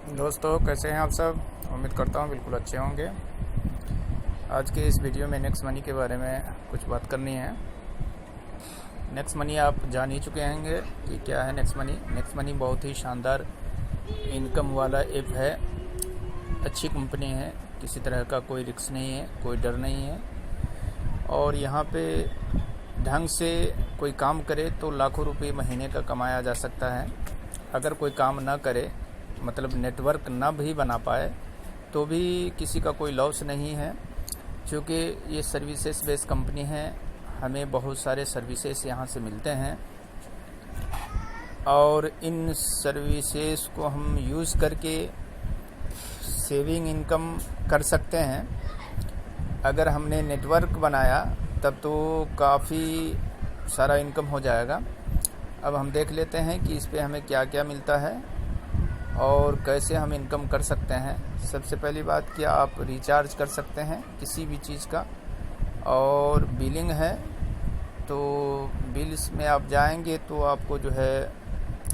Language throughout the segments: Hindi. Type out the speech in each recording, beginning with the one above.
दोस्तों, कैसे हैं आप सब। उम्मीद करता हूँ बिल्कुल अच्छे होंगे। आज के इस वीडियो में नेक्स्ट मनी के बारे में कुछ बात करनी है। नेक्स्ट मनी आप जान ही चुके होंगे कि क्या है नेक्स्ट मनी। नेक्स्ट मनी बहुत ही शानदार इनकम वाला ऐप है। अच्छी कंपनी है, किसी तरह का कोई रिस्क नहीं है, कोई डर नहीं है। और यहाँ पे ढंग से कोई काम करे तो लाखों रुपए महीने का कमाया जा सकता है। अगर कोई काम ना करे, मतलब नेटवर्क ना भी बना पाए, तो भी किसी का कोई लॉस नहीं है, क्योंकि ये सर्विसेज बेस्ड कंपनी है। हमें बहुत सारे सर्विसेज यहाँ से मिलते हैं और इन सर्विसेज को हम यूज़ करके सेविंग इनकम कर सकते हैं। अगर हमने नेटवर्क बनाया तब तो काफ़ी सारा इनकम हो जाएगा। अब हम देख लेते हैं कि इस पे हमें क्या क्या मिलता है और कैसे हम इनकम कर सकते हैं। सबसे पहली बात कि आप रिचार्ज कर सकते हैं किसी भी चीज़ का। और बिलिंग है तो बिल्स में आप जाएंगे तो आपको जो है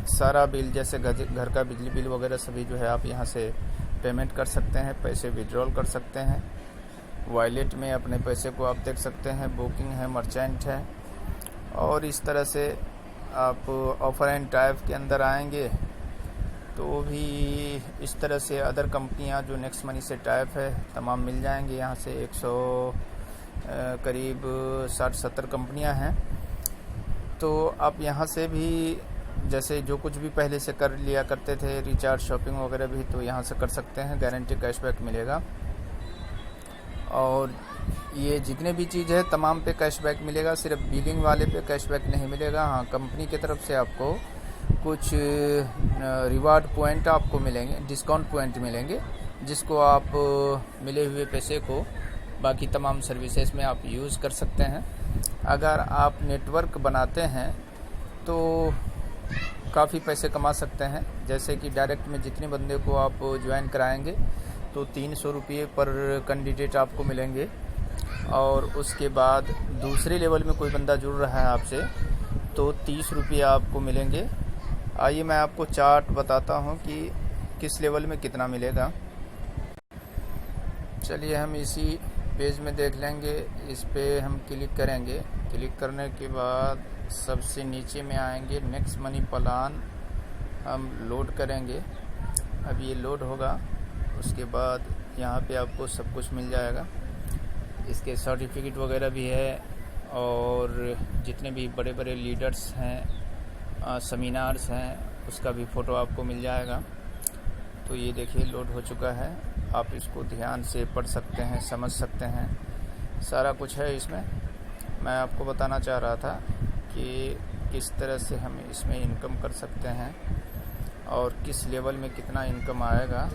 सारा बिल, जैसे घर का बिजली बिल वगैरह सभी जो है आप यहाँ से पेमेंट कर सकते हैं, पैसे विड्रॉल कर सकते हैं। वॉलेट में अपने पैसे को आप देख सकते हैं। बुकिंग है, मर्चेंट है। और इस तरह से आप ऑफर एंड टाइप के अंदर आएंगे तो भी इस तरह से अदर कंपनियां जो नेक्स्ट मनी से टाइप है तमाम मिल जाएंगे। यहाँ से 100 करीब 60-70 कंपनियां हैं। तो आप यहाँ से भी जैसे जो कुछ भी पहले से कर लिया करते थे, रिचार्ज, शॉपिंग वगैरह भी, तो यहाँ से कर सकते हैं। गारंटी कैशबैक मिलेगा। और ये जितने भी चीज़ है तमाम पे कैशबैक मिलेगा, सिर्फ बिलिंग वाले पे कैशबैक नहीं मिलेगा। हाँ, कंपनी की तरफ से आपको कुछ रिवार्ड पॉइंट आपको मिलेंगे, डिस्काउंट पॉइंट मिलेंगे, जिसको आप मिले हुए पैसे को बाकी तमाम सर्विसेज में आप यूज़ कर सकते हैं। अगर आप नेटवर्क बनाते हैं तो काफ़ी पैसे कमा सकते हैं। जैसे कि डायरेक्ट में जितने बंदे को आप ज्वाइन कराएंगे तो 300 रुपये पर कैंडिडेट आपको मिलेंगे। और उसके बाद दूसरे लेवल में कोई बंदा जुड़ रहा है आपसे तो 30 रुपये आपको मिलेंगे। आइए मैं आपको चार्ट बताता हूँ कि किस लेवल में कितना मिलेगा। चलिए हम इसी पेज में देख लेंगे। इस पे हम क्लिक करेंगे। क्लिक करने के बाद सबसे नीचे में आएंगे, नेक्स्ट मनी प्लान हम लोड करेंगे। अब ये लोड होगा, उसके बाद यहाँ पे आपको सब कुछ मिल जाएगा। इसके सर्टिफिकेट वगैरह भी है और जितने भी बड़े बड़े लीडर्स हैं, सेमिनार्स हैं, उसका भी फ़ोटो आपको मिल जाएगा। तो ये देखिए लोड हो चुका है। आप इसको ध्यान से पढ़ सकते हैं, समझ सकते हैं, सारा कुछ है इसमें। मैं आपको बताना चाह रहा था कि किस तरह से हम इसमें इनकम कर सकते हैं और किस लेवल में कितना इनकम आएगा,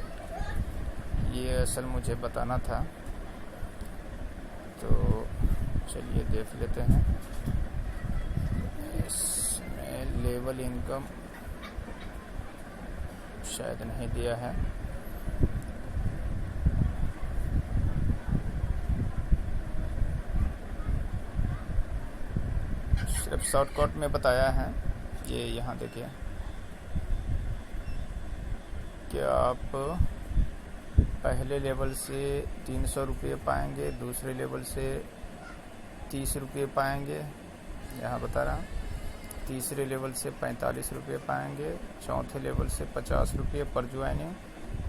ये असल मुझे बताना था। तो चलिए देख लेते हैं। इसमें लेवल इनकम शायद नहीं दिया है। सिर्फ शॉर्टकट में बताया है। ये यहाँ देखिए कि आप पहले लेवल से 300 रुपये पाएंगे, दूसरे लेवल से 30 रुपये पाएंगे, यहाँ बता रहा हूँ। तीसरे लेवल से 45 रुपये पाएंगे, चौथे लेवल से 50 रुपये पर ज्वाइनिंग,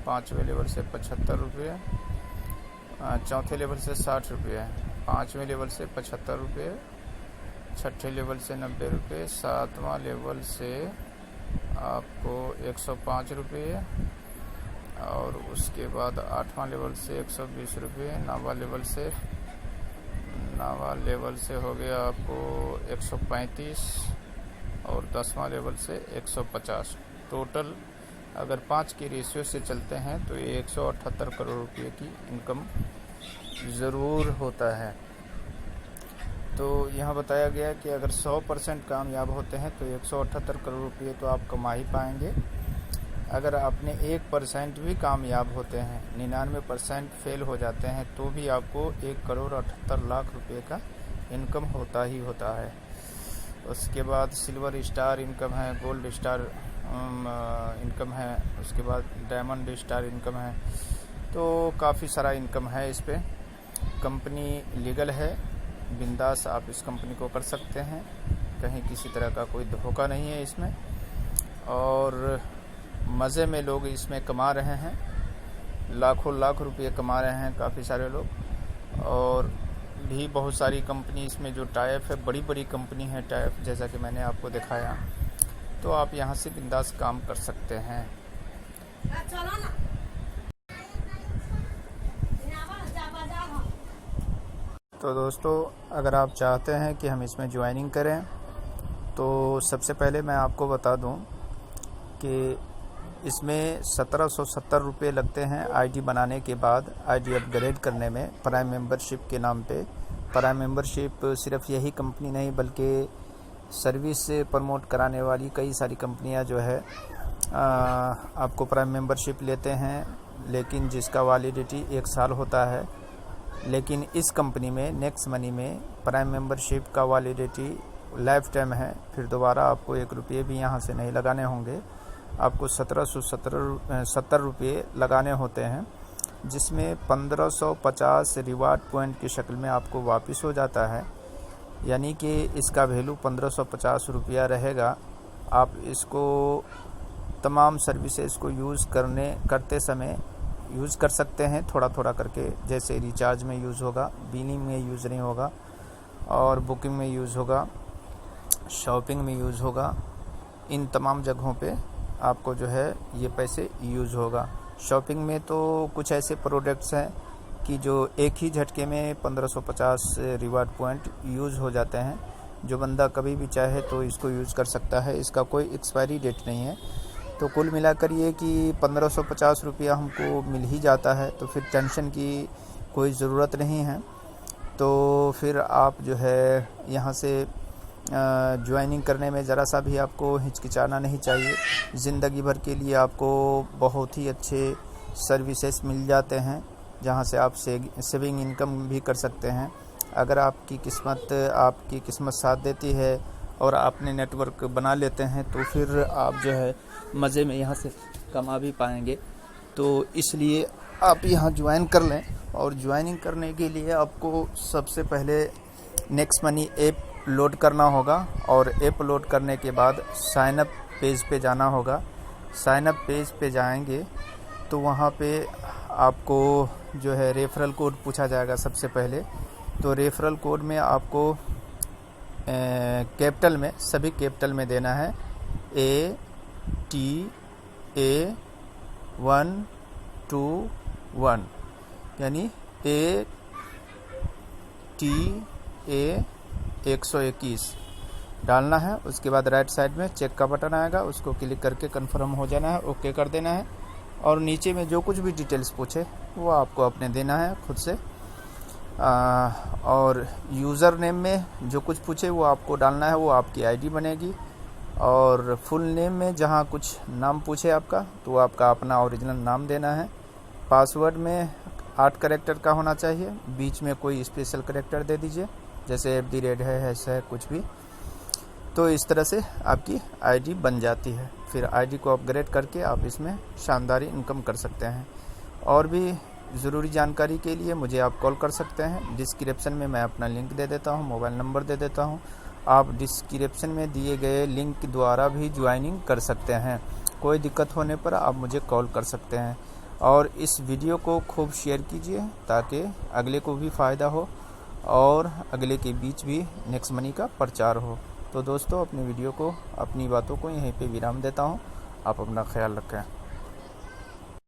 पाँचवें लेवल से 75 रुपये, चौथे लेवल से 60 रुपये, पाँचवें लेवल से 75 रुपये, छठे लेवल से 90 रुपये, सातवां लेवल से आपको 105 रुपये, और उसके बाद आठवां लेवल से 120 रुपये, नौवां लेवल से हो गया आपको 135, और 10वां लेवल से 150। टोटल अगर 5 के रेशियो से चलते हैं तो ये 178 करोड़ रुपये की इनकम ज़रूर होता है। तो यहाँ बताया गया कि अगर 100% कामयाब होते हैं तो 178 करोड़ रुपये तो आप कमा ही पाएंगे। अगर आपने 1% भी कामयाब होते हैं, 99% फेल हो जाते हैं, तो भी आपको 1,78,00,000 रुपये का इनकम होता ही होता है। उसके बाद सिल्वर स्टार इनकम है, गोल्ड स्टार इनकम है, उसके बाद डायमंड स्टार इनकम है, तो काफ़ी सारा इनकम है इस पे। कंपनी लीगल है, बिंदास आप इस कंपनी को कर सकते हैं, कहीं किसी तरह का कोई धोखा नहीं है इसमें, और मज़े में लोग इसमें कमा रहे हैं, लाखों लाख रुपये कमा रहे हैं काफ़ी सारे लोग। और भी बहुत सारी कंपनी इसमें जो टाइप है, बड़ी बड़ी कंपनी है टाइप, जैसा कि मैंने आपको दिखाया, तो आप यहाँ से बिंदास काम कर सकते हैं। तो दोस्तों, अगर आप चाहते हैं कि हम इसमें ज्वाइनिंग करें, तो सबसे पहले मैं आपको बता दूं कि इसमें 1770 रुपये लगते हैं आईडी बनाने के बाद, आईडी अपग्रेड करने में, प्राइम मेंबरशिप के नाम पे। प्राइम मेंबरशिप सिर्फ यही कंपनी नहीं, बल्कि सर्विस प्रमोट कराने वाली कई सारी कंपनियां जो है आपको प्राइम मेंबरशिप लेते हैं, लेकिन जिसका वैलिडिटी 1 साल होता है। लेकिन इस कंपनी में, नेक्स्ट मनी में, प्राइम मेंबरशिप का वैलिडिटी लाइफ टाइम है। फिर दोबारा आपको 1 रुपये भी यहाँ से नहीं लगाने होंगे, आपको 1770 रुपये लगाने होते हैं, जिसमें 1550 रिवार्ड पॉइंट की शक्ल में आपको वापस हो जाता है। यानी कि इसका वैल्यू 1550 रुपया रहेगा। आप इसको तमाम सर्विसेज को करते समय यूज़ कर सकते हैं, थोड़ा थोड़ा करके, जैसे रिचार्ज में यूज़ होगा, बिलिंग में यूज़ नहीं होगा, और बुकिंग में यूज़ होगा, शॉपिंग में यूज़ होगा। इन तमाम जगहों पे आपको जो है ये पैसे यूज़ होगा। शॉपिंग में तो कुछ ऐसे प्रोडक्ट्स हैं कि जो एक ही झटके में 1550 रिवार्ड पॉइंट यूज़ हो जाते हैं। जो बंदा कभी भी चाहे तो इसको यूज़ कर सकता है, इसका कोई एक्सपायरी डेट नहीं है। तो कुल मिलाकर ये कि 1550 रुपया हमको मिल ही जाता है, तो फिर टेंशन की कोई ज़रूरत नहीं है। तो फिर आप जो है यहाँ से ज्वाइनिंग करने में ज़रा सा भी आपको हिचकिचाना नहीं चाहिए। ज़िंदगी भर के लिए आपको बहुत ही अच्छे सर्विसेज मिल जाते हैं, जहाँ से आप सेविंग इनकम भी कर सकते हैं। अगर आपकी किस्मत साथ देती है और आपने नेटवर्क बना लेते हैं, तो फिर आप जो है मज़े में यहाँ से कमा भी पाएंगे। तो इसलिए आप यहाँ ज्वाइन कर लें। और ज्वाइनिंग करने के लिए आपको सबसे पहले नेक्स्ट मनी ऐप लोड करना होगा, और ऐप लोड करने के बाद साइन अप पेज पे जाना होगा। साइन अप पेज पे जाएंगे तो वहाँ पे आपको जो है रेफरल कोड पूछा जाएगा सबसे पहले। तो रेफरल कोड में आपको कैपिटल में, सभी कैपिटल में देना है, ATA121, यानी ATA121 डालना है। उसके बाद राइट साइड में चेक का बटन आएगा, उसको क्लिक करके कंफर्म हो जाना है, ओके कर देना है। और नीचे में जो कुछ भी डिटेल्स पूछे वो आपको अपने देना है खुद से। और यूज़र नेम में जो कुछ पूछे वो आपको डालना है, वो आपकी आईडी बनेगी। और फुल नेम में जहाँ कुछ नाम पूछे आपका, तो आपका अपना ओरिजिनल नाम देना है। पासवर्ड में 8 कैरेक्टर का होना चाहिए, बीच में कोई स्पेशल कैरेक्टर दे दीजिए, जैसे @ है कुछ भी। तो इस तरह से आपकी आईडी बन जाती है। फिर आईडी को अपग्रेड करके आप इसमें शानदार इनकम कर सकते हैं। और भी ज़रूरी जानकारी के लिए मुझे आप कॉल कर सकते हैं। डिस्क्रिप्शन में मैं अपना लिंक दे देता हूं, मोबाइल नंबर दे देता हूं। आप डिस्क्रिप्शन में दिए गए लिंक द्वारा भी ज्वाइनिंग कर सकते हैं। कोई दिक्कत होने पर आप मुझे कॉल कर सकते हैं। और इस वीडियो को खूब शेयर कीजिए ताकि अगले को भी फ़ायदा हो और अगले के बीच भी नेक्स्ट मनी का प्रचार हो। तो दोस्तों, अपनी वीडियो को, अपनी बातों को यहीं पे विराम देता हूँ। आप अपना ख्याल रखें।